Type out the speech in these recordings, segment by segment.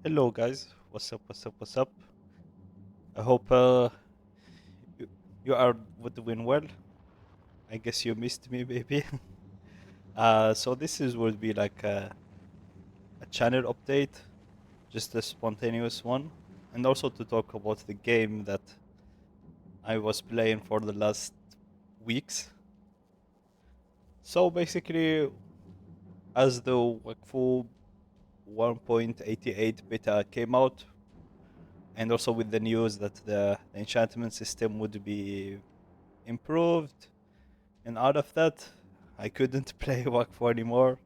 Hello guys, what's up, what's up, what's up? I hope you, you are doing well. I guess you missed me maybe. So this is would be like a channel update, just a spontaneous one, and also to talk about the game that I was playing for the last weeks. So basically, as the Wakfu 1.88 beta came out, and also with the news that the enchantment system would be improved, and out of that, I couldn't play Wakfu anymore.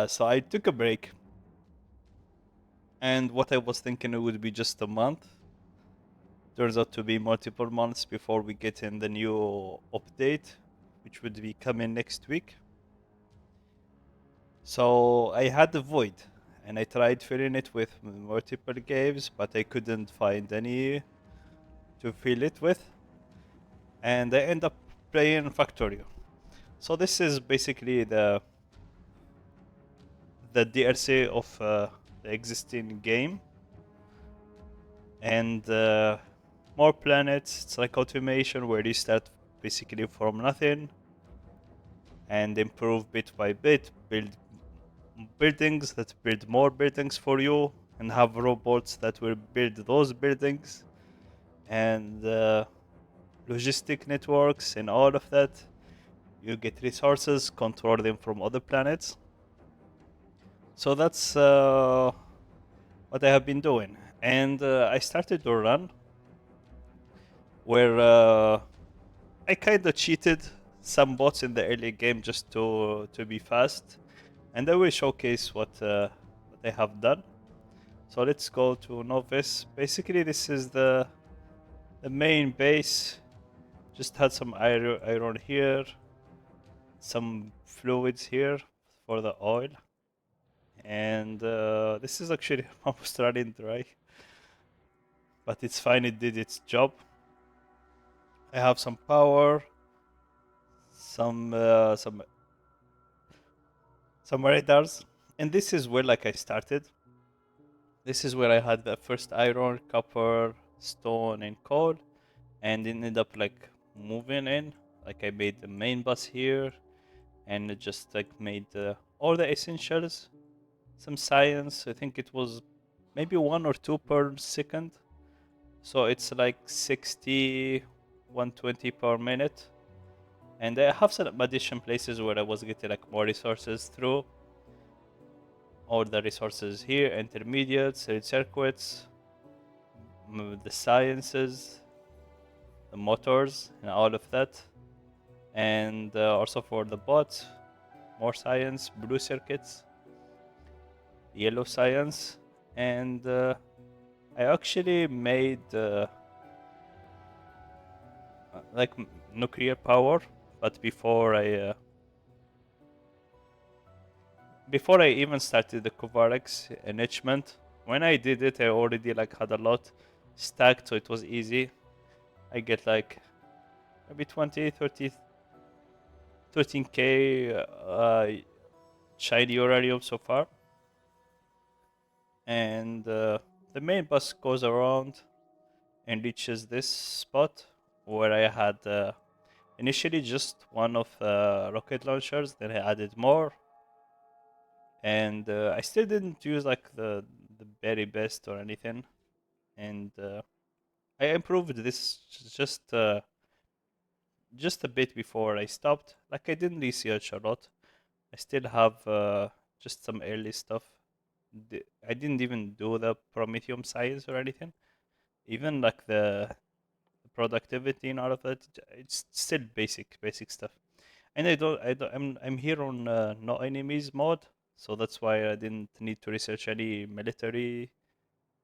So I took a break. And what I was thinking it would be just a month. Turns out to be multiple months before we get in the new update, which would be coming next week. So I had the void, and I tried filling it with multiple games, but I couldn't find any to fill it with. And I end up playing Factorio. So this is basically the DLC of the existing game, and more planets. It's like automation where you start basically from nothing and improve bit by bit, build buildings that build more buildings for you, and have robots that will build those buildings, and logistic networks and all of that. You get resources, control them from other planets. So that's what I have been doing. And I started to run where I kind of cheated some bots in the early game just to be fast, and I will showcase what I have done. So let's go to Novice. Basically, this is the main base. Just had some iron here, some fluids here for the oil, and this is actually almost running dry, but it's fine. It did its job. I have some power, some some radars, and this is where like I started. This is where I had the first iron, copper, stone, and coal, and ended up like moving in. Like I made the main bus here, and it just like made all the essentials. Some science. I think it was maybe 1 or 2 per second. So it's like 60, 120 per minute. And I have some addition places where I was getting like more resources through. All the resources here, intermediates, circuits, the sciences, the motors, and all of that. And also for the bots, more science, blue circuits, yellow science, and I actually made like nuclear power, but before I even started the Kovarex enrichment, when I did it, I already like had a lot stacked, so it was easy. I get like maybe 20, 30, 13k shiny uranium so far, and the main bus goes around and reaches this spot where I had initially just one of rocket launchers, then I added more, and I still didn't use like the very best or anything, and I improved this just a bit before I stopped. Like I didn't research a lot. I still have just some early stuff. I didn't even do the Prometheum science or anything. Even like the productivity and all of that, it's still basic stuff. And I'm here on no enemies mode, so that's why I didn't need to research any military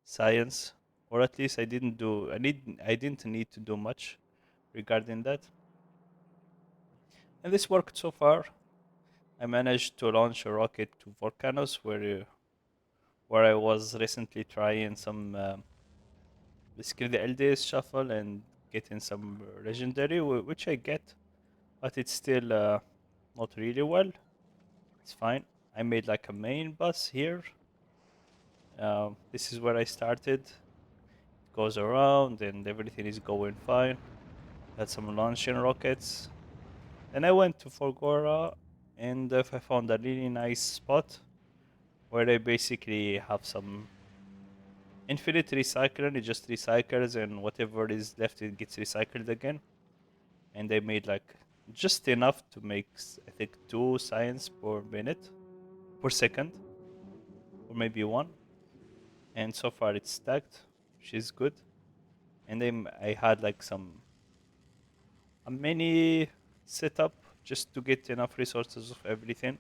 science, or at least I didn't need to do much regarding that. And this worked so far. I managed to launch a rocket to Volcanos, where I was recently trying some basically the LDS shuffle and getting some legendary, which I get, but it's still not really well. It's fine. I made like a main bus here, This is where I started. It goes around and everything is going fine. Had some launching rockets. Then I went to Forgora and I found a really nice spot where I basically have some infinite recycler. It just recycles and whatever is left it gets recycled again. And they made like just enough to make I think 2 science per minute per second or maybe one. And so far it's stacked, which is good. And then I had like some a mini setup just to get enough resources of everything,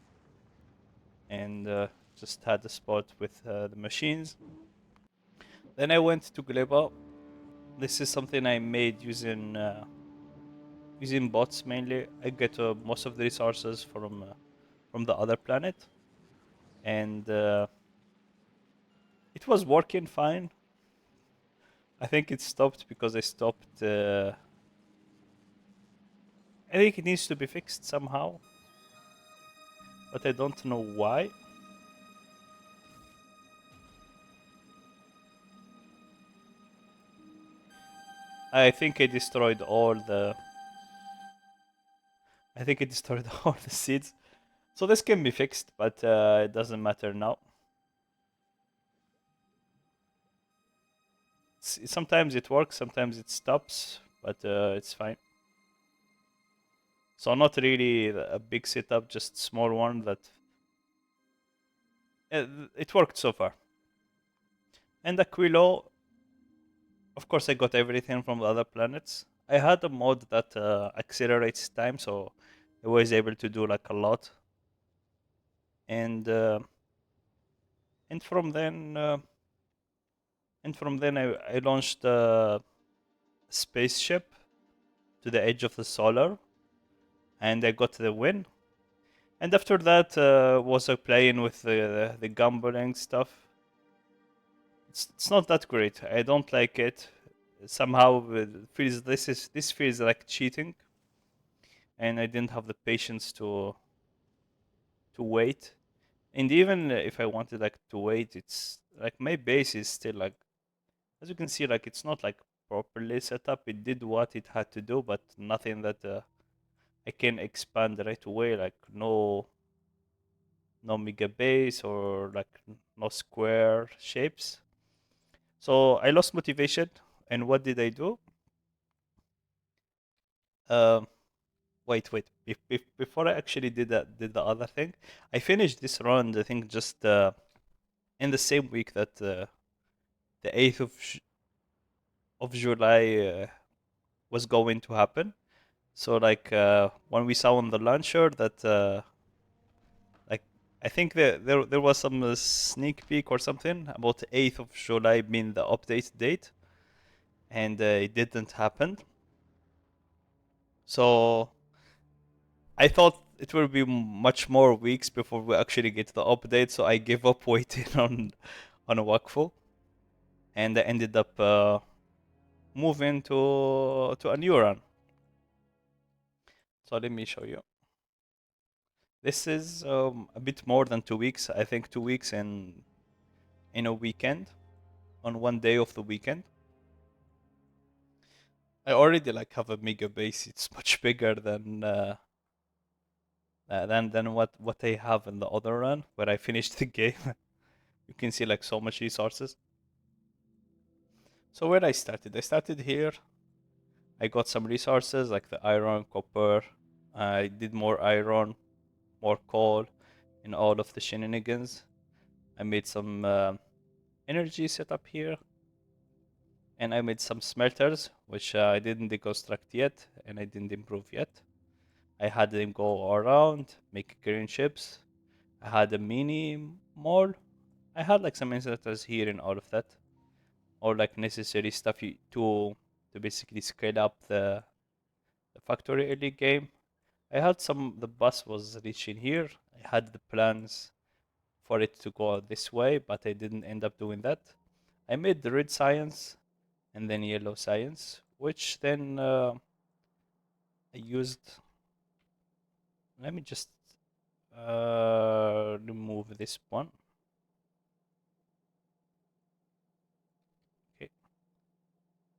and just had a spot with the machines. Then I went to Gleba. This is something I made using bots mainly. I get most of the resources from the other planet, and it was working fine. I think it stopped because I stopped. I think it needs to be fixed somehow, but I don't know why. I think I destroyed all the. I think it destroyed all the seeds. So this can be fixed, but it doesn't matter now. Sometimes it works, sometimes it stops, but it's fine. So not really a big setup, just small one that it worked so far. And Aquilo, of course, I got everything from the other planets. I had a mod that accelerates time, so I was able to do like a lot. And uh, and from then uh, I launched a spaceship to the edge of the solar, and I got the win. And after that was playing with the gambling stuff. It's not that great. I don't like it. Somehow it feels this feels like cheating, and I didn't have the patience to wait. And even if I wanted like to wait, it's like my base is still like, as you can see, like it's not like properly set up. It did what it had to do, but nothing that I can expand right away. Like no mega base or like no square shapes. So I lost motivation, and what did I do? Um, Before I actually did the other thing, I finished this run. I think just in the same week that the 8th of July was going to happen. So like when we saw on the launcher that like I think there was some sneak peek or something about the 8th of July being the update date, and it didn't happen. So I thought it will be much more weeks before we actually get the update. So I gave up waiting on a Wakfu, and I ended up moving to a new run. So let me show you. This is a bit more than 2 weeks. I think 2 weeks in a weekend, on one day of the weekend. I already like have a mega base. It's much bigger than what I have in the other run where I finished the game. You can see like so much resources. So where I started here. I got some resources like the iron, copper. I did more iron, more coal, in all of the shenanigans. I made some energy setup here, and I made some smelters, which I didn't deconstruct yet, and I didn't improve yet. I had them go around, make green ships. I had a mini mall. I had like some inserters here and all of that, all like necessary stuff to basically scale up the factory early game. I had some. The bus was reaching here. I had the plans for it to go this way, but I didn't end up doing that. I made the red science and then yellow science, which then I used. Let me just remove this one.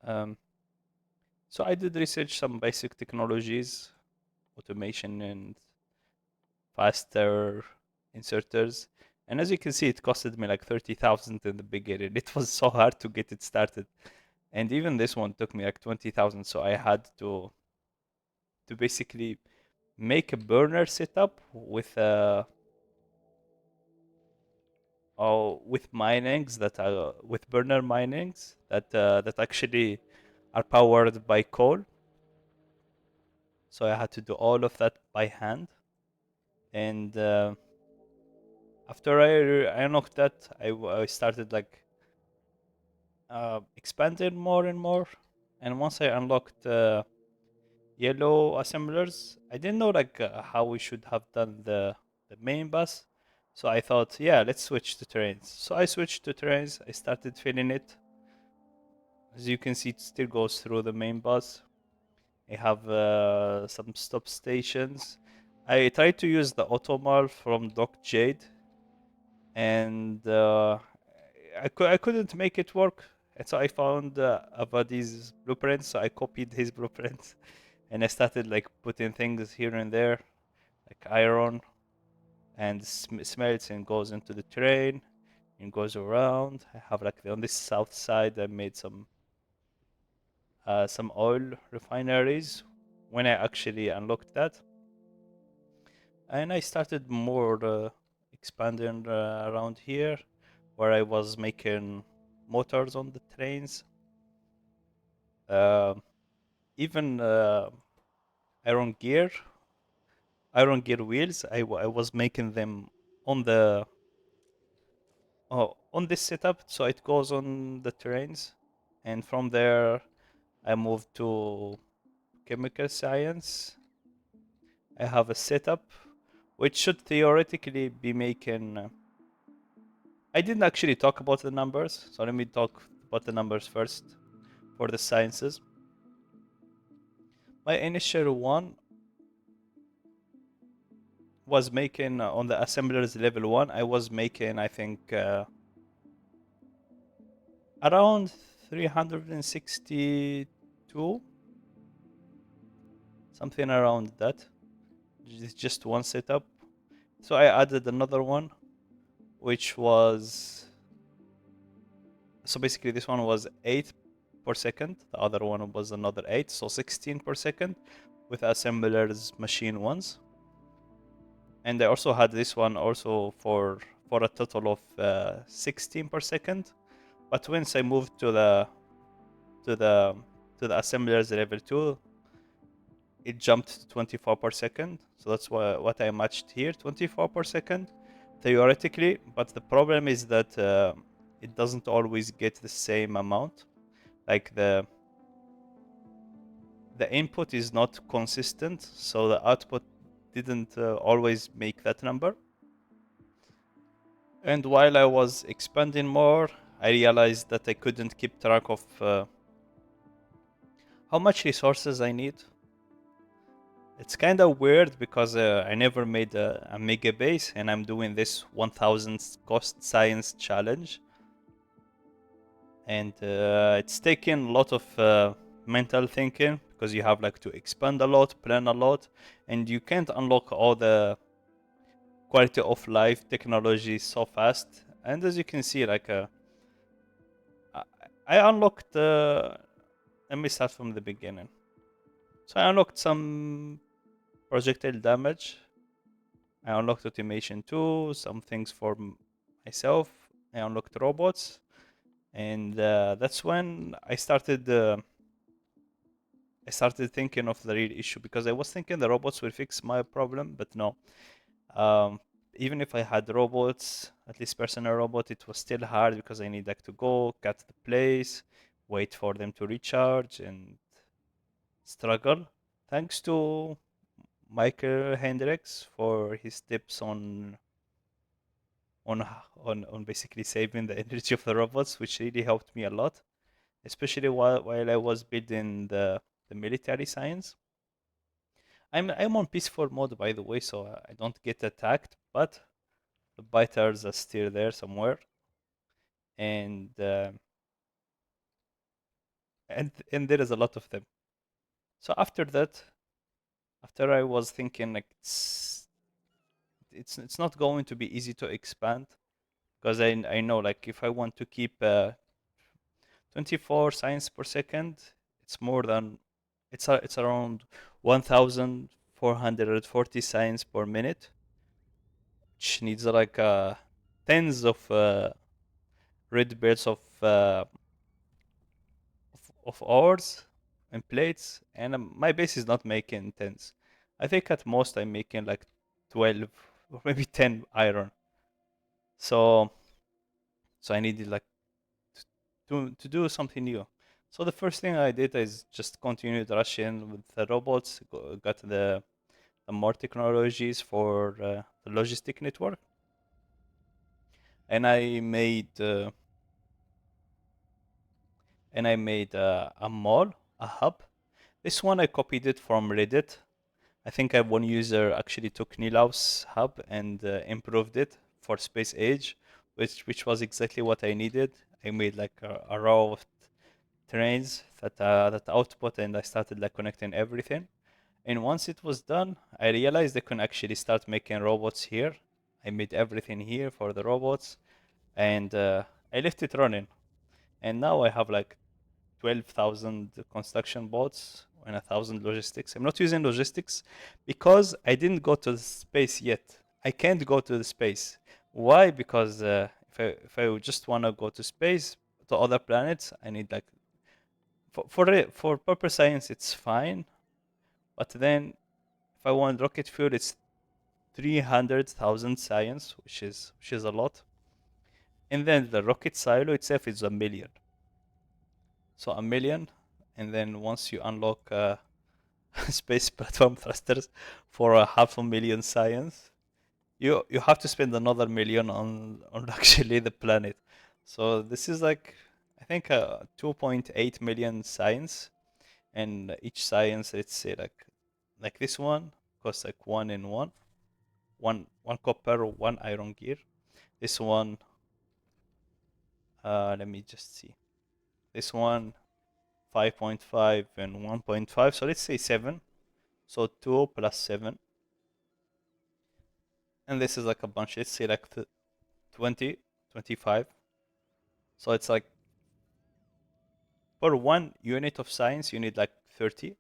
Um, so I did research some basic technologies, automation and faster inserters. And as you can see, it costed me like 30,000 in the beginning. It was so hard to get it started. And even this one took me like 20,000. So I had to basically make a burner setup with minings that are with burner minings that actually are powered by coal. So I had to do all of that by hand. And after I unlocked that, I started like expanding more and more. And once I unlocked yellow assemblers, I didn't know like how we should have done the main bus. So I thought, yeah, let's switch to trains. So I switched to trains. I started filling it. As you can see, it still goes through the main bus. I have some stop stations. I tried to use the Automal from Doc Jade, and I couldn't make it work. And so I found Avadi's blueprints. So I copied his blueprints, and I started like putting things here and there, like iron, and smelts and goes into the train and goes around. I have like on this south side, I made some oil refineries when I actually unlocked that, and I started more expanding around here, where I was making motors on the trains, uh, even iron gear, iron gear wheels. I was making them on the on this setup, so it goes on the trains, and from there I moved to chemical science. I have a setup which should theoretically be making. I didn't actually talk about the numbers, so let me talk about the numbers first for the sciences. My initial one was making on the assemblers level 1, I was making, I think, around 362, something around that. It's just one setup. So I added another one, which was so basically this one was 8 per second. The other one was another 8, so 16 per second with assemblers machine ones. And I also had this one also for a total of 16 per second. But once I moved to the to the assemblers level 2, it jumped to 24 per second. So that's what I matched here, 24 per second, theoretically. But the problem is that it doesn't always get the same amount. Like the input is not consistent, so the output didn't always make that number. And while I was expanding more, I realized that I couldn't keep track of how much resources I need. It's kind of weird because I never made a mega base, and I'm doing this 1000 cost science challenge, and it's taking a lot of mental thinking because you have like to expand a lot, plan a lot, and you can't unlock all the quality of life technology so fast. And as you can see, like I I unlocked. Let me start from the beginning. So I unlocked some projectile damage. I unlocked automation too, some things for myself. I unlocked robots, and that's when I started thinking of the real issue because I was thinking the robots will fix my problem, but no. Um, Even if I had robots, at least personal robot, it was still hard because I need like to go cut the place, wait for them to recharge, and struggle. Thanks to Michael Hendricks for his tips on on basically saving the energy of the robots, which really helped me a lot, especially while I was building the military science. I'm on peaceful mode by the way, so I don't get attacked, but the biters are still there somewhere, and and there is a lot of them. So after that, after I was thinking like it's not going to be easy to expand because I know like if I want to keep 24 signs per second, it's more than it's around 1,440 signs per minute, which needs like tens of red belts of ores and plates, and my base is not making tens. I think at most I'm making like 12 or maybe 10 iron. So so I needed like to do something new. So the first thing I did is just continued rushing with the robots, got the more technologies for the logistic network, and I made a mall, a hub. This one I copied it from Reddit. I think one user actually took Nilaus hub and improved it for space age, which was exactly what I needed. I made like a row of trains that output, and I started like connecting everything. And once it was done, I realized I can actually start making robots here. I made everything here for the robots, and I left it running. And now I have like 12,000 construction bots and 1,000 logistics. I'm not using logistics because I didn't go to the space yet. I can't go to the space. Why? Because if I just want to go to space to other planets, I need like for proper science it's fine, but then if I want rocket fuel, it's 300,000 science, which is a lot. And then the rocket silo itself is a million. So a million, and then once you unlock space platform thrusters for a half a million science, you have to spend another million on actually the planet. So this is like I think 2.8 million science, and each science, let's say like this one costs like one in one copper, one iron gear. This one, let me just see. This one 5.5 and 1.5. So let's say 7. So 2 plus 7. And this is like a bunch. Let's say like 20, 25. So it's like for one unit of science, you need like 30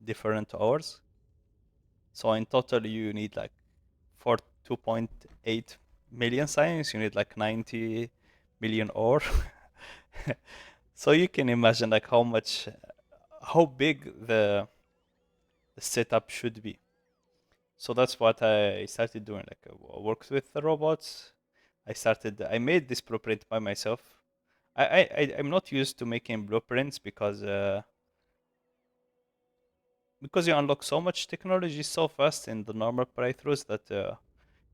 different hours. So in total, you need like for 2.8 million science, you need like 90 million ore. So you can imagine like how big the setup should be. So that's what I started doing. Like I worked with the robots. I made this blueprint by myself. I'm not used to making blueprints because you unlock so much technology so fast in the normal playthroughs that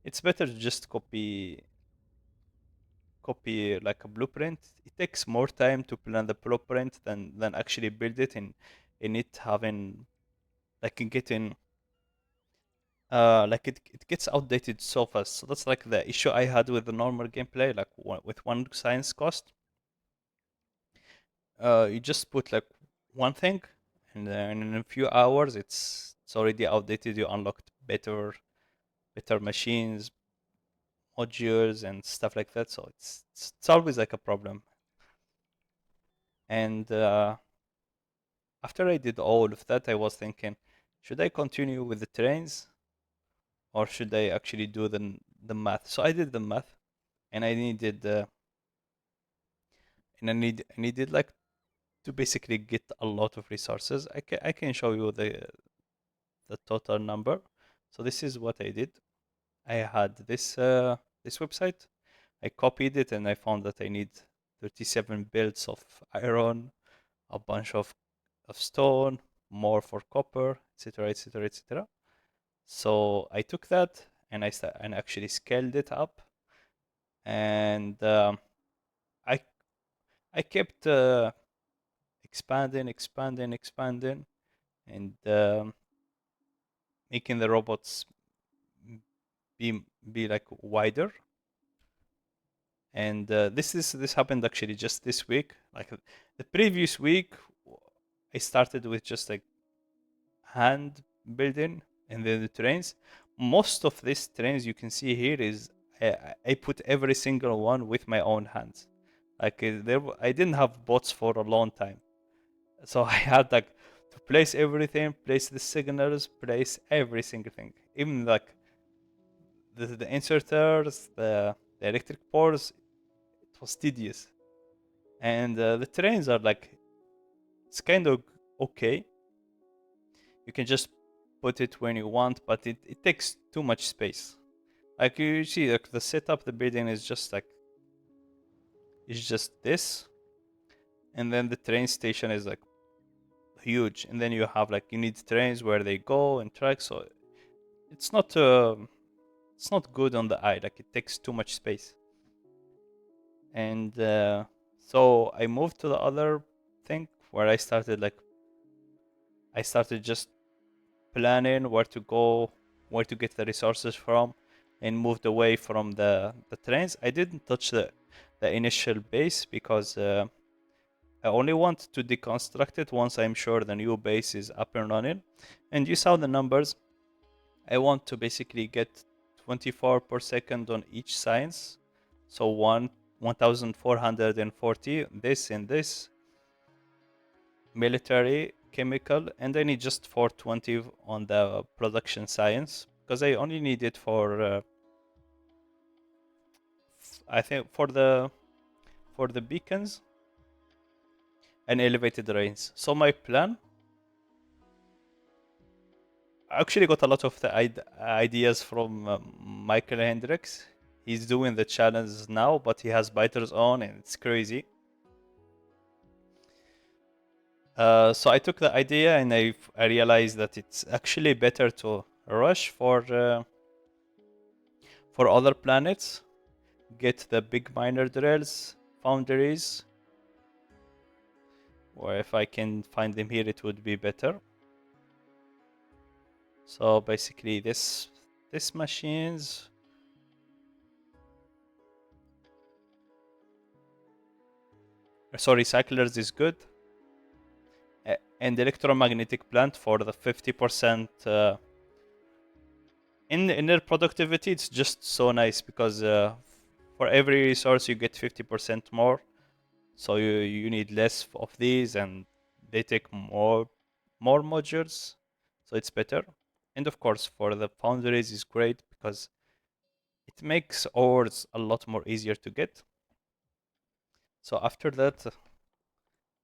it's better to just copy like a blueprint. It takes more time to plan the blueprint than actually build it in it having like in getting like it gets outdated so fast. So that's like the issue I had with the normal gameplay, like with one science cost. You just put like one thing, and then in a few hours it's already outdated. You unlocked better machines, modules, and stuff like that. So it's always like a problem. And after I did all of that, I was thinking, should I continue with the trains or should I actually do the math? So I did the math, and I needed like to basically get a lot of resources. I can show you the total number. So this is what I did. I had this website. I copied it and I found that I need 37 builds of iron, a bunch of stone, more for copper, etc., etc., etc. So I took that and and actually scaled it up, and I I kept expanding, expanding, expanding, and making the robots be be like wider. And this happened actually just this week. Like the previous week, I started with just like hand building, and then the trains. Most of these trains you can see here is I put every single one with my own hands. Like I didn't have bots for a long time, so I had like to place everything, place the signals, place every single thing, even like the inserters, the electric ports. It was tedious, and the trains are like it's kind of okay. You can just put it when you want, but it takes too much space. Like you see, like the setup, the building is just like it's just this, and then the train station is like huge, and then you have like you need trains where they go and tracks, so it's not it's not good on the eye. Like it takes too much space, and so I moved to the other thing where I started just planning where to go, where to get the resources from, and moved away from the trains. I didn't touch the initial base because I only want to deconstruct it once I'm sure the new base is up and running. And you saw the numbers. I want to basically get 24 per second on each science. So 1440 this and this military chemical, and I need just 420 on the production science because I only need it for I think for the beacons and elevated rains. So my plan, I actually got a lot of the ideas from Michael Hendricks. He's doing the challenge now, but he has biters on, and it's crazy. So I took the idea, and I realized that it's actually better to rush for other planets, get the big miner drills, foundries, or if I can find them here, it would be better. So basically, this machines. So recyclers is good, and electromagnetic plant for the 50%. In inner productivity, it's just so nice because for every resource you get 50% more. So you need less of these, and they take more modules, so it's better. And of course, for the foundries is great because it makes ores a lot more easier to get. So after that,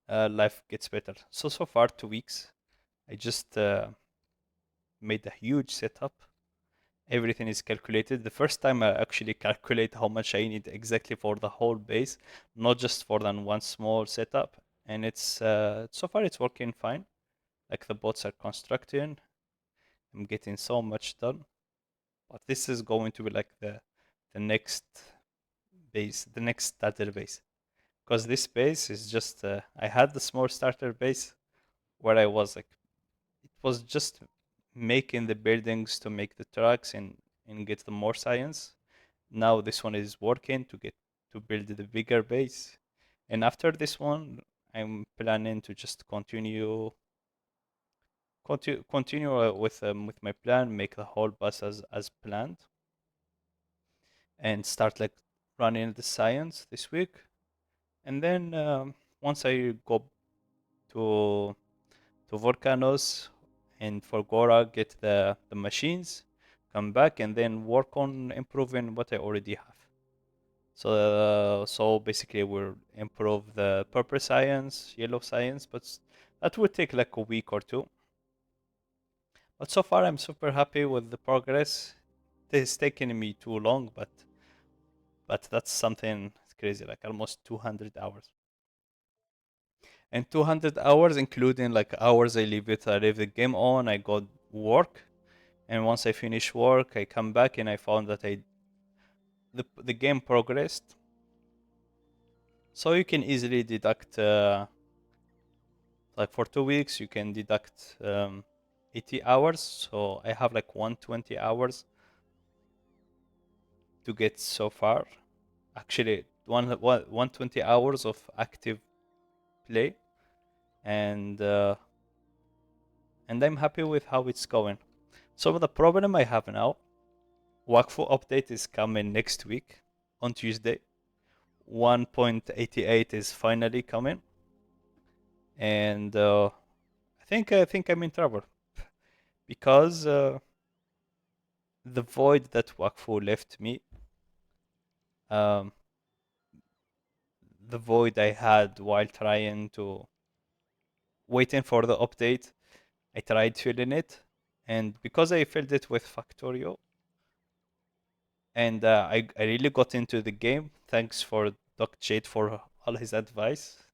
life gets better. So far 2 weeks, I just made a huge setup. Everything is calculated. The first time I actually calculate how much I need exactly for the whole base, not just for one small setup. And it's so far it's working fine. Like the bots are constructing. I'm getting so much done. But this is going to be like the next base, the next starter base. Because this base is just I had the small starter base where I was like it was just making the buildings to make the trucks and get the more science. Now this one is working to build the bigger base, and after this one, I'm planning to just continue with my plan, make the whole bus as planned, and start like running the science this week, and then once I go to Volcanoes and for Gora get the machines, come back and then work on improving what I already have. So basically we'll improve the purple science, yellow science, but that would take like a week or two. But so far I'm super happy with the progress. It has taken me too long, but that's something crazy, like almost 200 hours. And 200 hours including like hours I leave the game on, I go work, and once I finish work, I come back and I found that the game progressed. So you can easily deduct like for 2 weeks you can deduct 80 hours. So I have like 120 hours to get so far actually 120 hours of active play, and I'm happy with how it's going. So the problem I have now, Wakfu update is coming next week on Tuesday. 1.88 is finally coming, and I think I'm in trouble because the void that Wakfu left me, um, the void I had while trying to waiting for the update, I tried filling it, and because I filled it with Factorio, and I really got into the game. Thanks for Doc Jade for all his advice,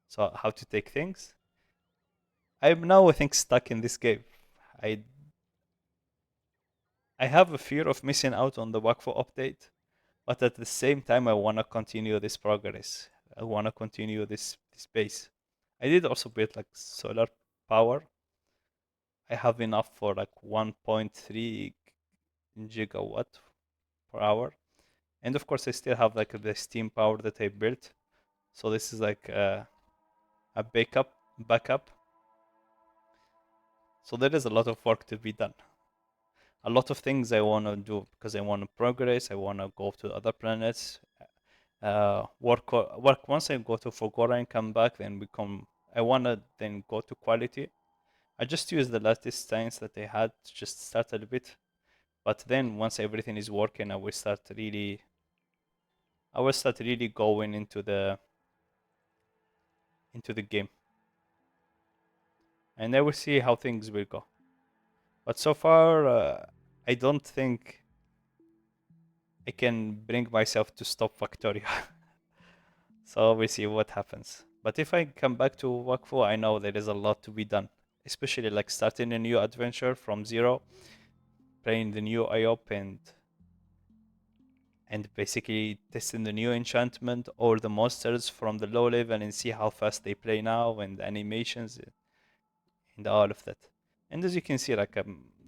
so how to take things. I'm now I think stuck in this game. I I have a fear of missing out on the Wakfu update, but at the same time I wanna continue this progress. I wanna continue this pace. I did also build like solar power. I have enough for like 1.3 gigawatt per hour. And of course, I still have like the steam power that I built. So this is like a backup. So there is a lot of work to be done. A lot of things I want to do because I want to progress. I want to go to other planets. Work once I go to Fogora and come back, then become. I want to then go to quality. I just use the latest science that I had to just start a little bit. But then once everything is working, I will start really going into the game, and I will see how things will go. But so far, I don't think I can bring myself to stop Factorio. So we'll see what happens. But if I come back to Wakfu, I know there is a lot to be done, especially like starting a new adventure from zero, playing the new IOP, and basically testing the new enchantment or the monsters from the low level and see how fast they play now and the animations and all of that. And as you can see, like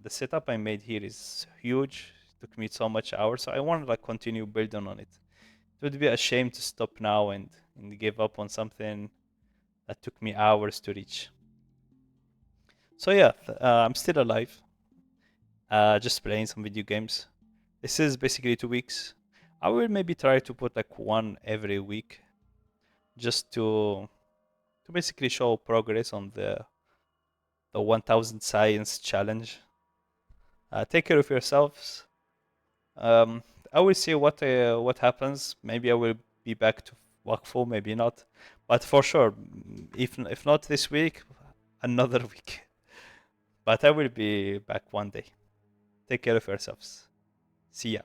the setup I made here is huge. It took me so much hours, so I want to like continue building on it. It would be a shame to stop now and give up on something that took me hours to reach. So yeah, I'm still alive. Just playing some video games. This is basically 2 weeks. I will maybe try to put like one every week, just to basically show progress on the 1000 science challenge. Take care of yourselves. Um, I will see what happens. Maybe I will be back to Wakfu, maybe not, but for sure, if not this week, another week. But I will be back one day. Take care of yourselves. See ya.